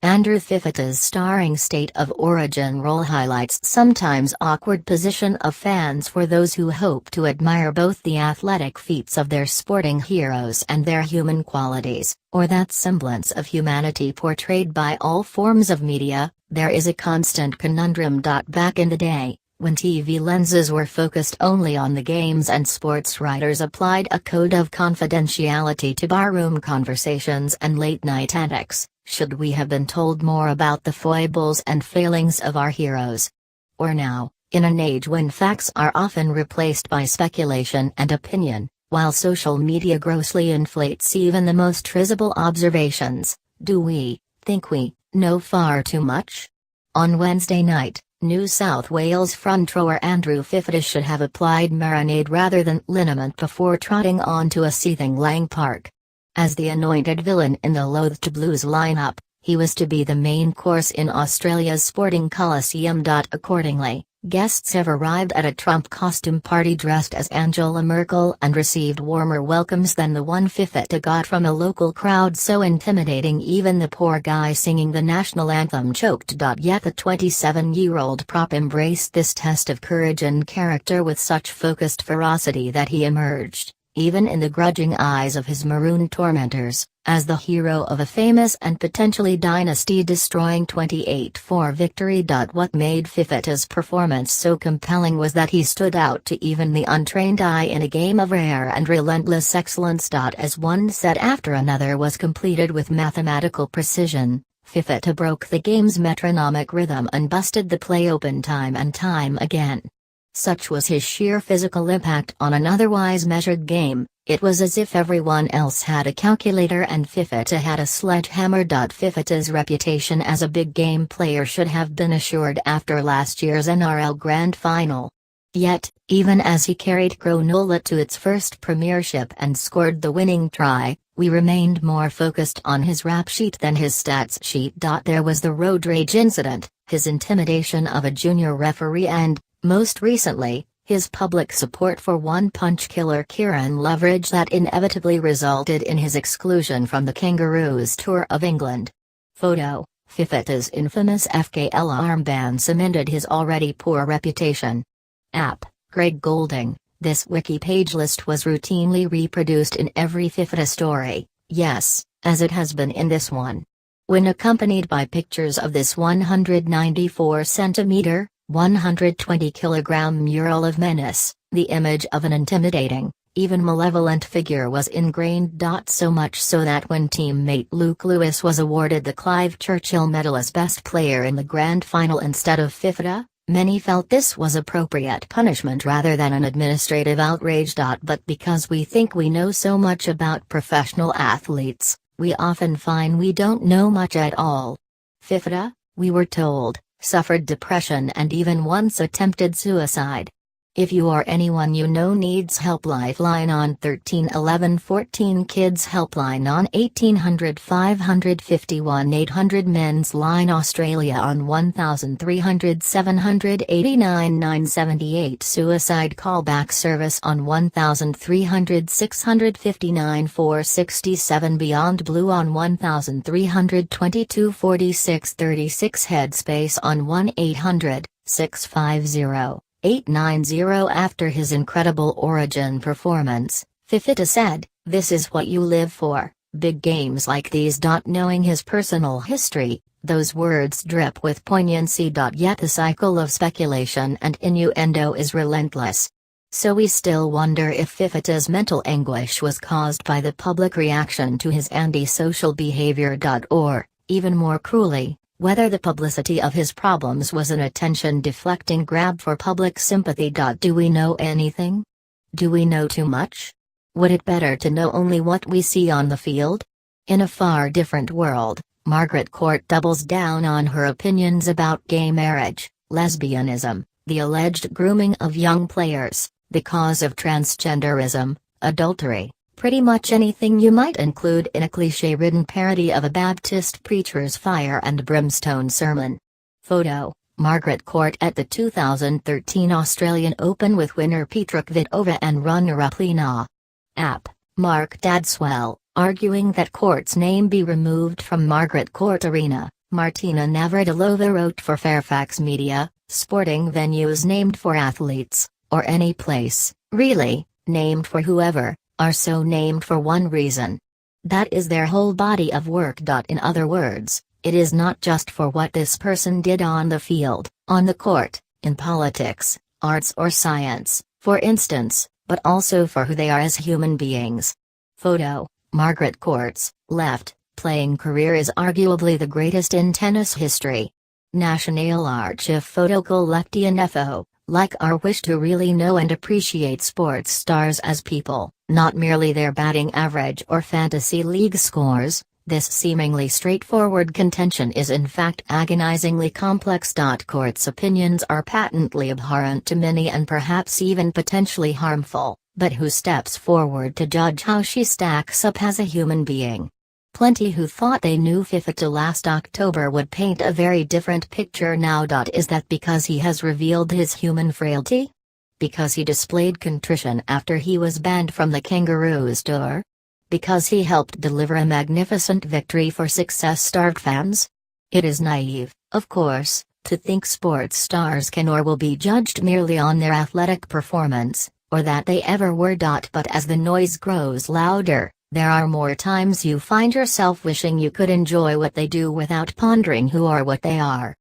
Andrew Fifita's starring State of Origin role highlights sometimes awkward position of fans for those who hope to admire both the athletic feats of their sporting heroes and their human qualities, or that semblance of humanity portrayed by all forms of media. There is a constant conundrum. Back in the day, when TV lenses were focused only on the games and sports, writers applied a code of confidentiality to barroom conversations and late-night antics. Should we have been told more about the foibles and failings of our heroes? Or now, in an age when facts are often replaced by speculation and opinion, while social media grossly inflates even the most risible observations, do we think we know far too much? On Wednesday night, New South Wales front rower Andrew Fifita should have applied marinade rather than liniment before trotting onto a seething Lang Park. As the anointed villain in the Loathed Blues lineup, he was to be the main course in Australia's sporting coliseum. Accordingly, guests have arrived at a Trump costume party dressed as Angela Merkel and received warmer welcomes than the one Fifita got from a local crowd so intimidating even the poor guy singing the national anthem choked. Yet the 27-year-old prop embraced this test of courage and character with such focused ferocity that he emerged, even in the grudging eyes of his maroon tormentors, as the hero of a famous and potentially dynasty-destroying 28-4 victory. What made Fifita's performance so compelling was that he stood out to even the untrained eye in a game of rare and relentless excellence. As one set after another was completed with mathematical precision, Fifita broke the game's metronomic rhythm and busted the play open time and time again. Such was his sheer physical impact on an otherwise measured game, it was as if everyone else had a calculator and Fifita had a sledgehammer. Fifita's reputation as a big game player should have been assured after last year's NRL Grand Final. Yet, even as he carried Cronulla to its first premiership and scored the winning try, we remained more focused on his rap sheet than his stats sheet. There was the road rage incident, his intimidation of a junior referee and, most recently, his public support for one-punch killer Kieran Loveridge that inevitably resulted in his exclusion from the Kangaroos tour of England. Photo: Fifita's infamous FKL armband cemented his already poor reputation. App: Greg Golding. This wiki page list was routinely reproduced in every Fifita story, yes, as it has been in this one. When accompanied by pictures of this 194 centimeter, 120 kilogram mural of menace, the image of an intimidating, even malevolent figure was ingrained. So much so that when teammate Luke Lewis was awarded the Clive Churchill Medal as best player in the grand final instead of Fifita, many felt this was appropriate punishment rather than an administrative outrage. But because we think we know so much about professional athletes, we often find we don't know much at all. Fifita, we were told, suffered depression and even once attempted suicide. If you or anyone you know needs help, lifeline on 13 11 14, kids helpline on 1800 551 800, men's line Australia on 1300 789 978, suicide callback service on 1300 659 467, beyond blue on 1322 46 36, headspace on 1-800 650 890. After his incredible Origin performance, Fifita said, "This is what you live for, big games like these." Knowing his personal history, those words drip with poignancy. Yet the cycle of speculation and innuendo is relentless. So we still wonder if Fifita's mental anguish was caused by the public reaction to his anti-social behavior. Or, even more cruelly, whether the publicity of his problems was an attention-deflecting grab for public sympathy. Do we know anything? Do we know too much? Would it better to know only what we see on the field? In a far different world, Margaret Court doubles down on her opinions about gay marriage, lesbianism, the alleged grooming of young players, the cause of transgenderism, adultery. Pretty much anything you might include in a cliché-ridden parody of a Baptist preacher's fire and brimstone sermon. Photo: Margaret Court at the 2013 Australian Open with winner Petra Kvitova and runner-up Lena. App: Mark Dadswell, arguing that Court's name be removed from Margaret Court Arena, Martina Navratilova wrote for Fairfax Media, sporting venues named for athletes, or any place, really, named for whoever, are so named for one reason. That is their whole body of work. In other words, it is not just for what this person did on the field, on the court, in politics, arts or science, for instance, but also for who they are as human beings. Photo: Margaret Court's left playing career is arguably the greatest in tennis history. National Archive photo collectionnefo, like our wish to really know and appreciate sports stars as people, not merely their batting average or fantasy league scores. This seemingly straightforward contention is in fact agonizingly complex. Court's opinions are patently abhorrent to many and perhaps even potentially harmful, but who steps forward to judge how she stacks up as a human being? Plenty who thought they knew Fifita last October would paint a very different picture now. Is that because he has revealed his human frailty? Because he displayed contrition after he was banned from the Kangaroos tour? Because he helped deliver a magnificent victory for success-starved fans? It is naive, of course, to think sports stars can or will be judged merely on their athletic performance, or that they ever were. But as the noise grows louder, there are more times you find yourself wishing you could enjoy what they do without pondering who or what they are.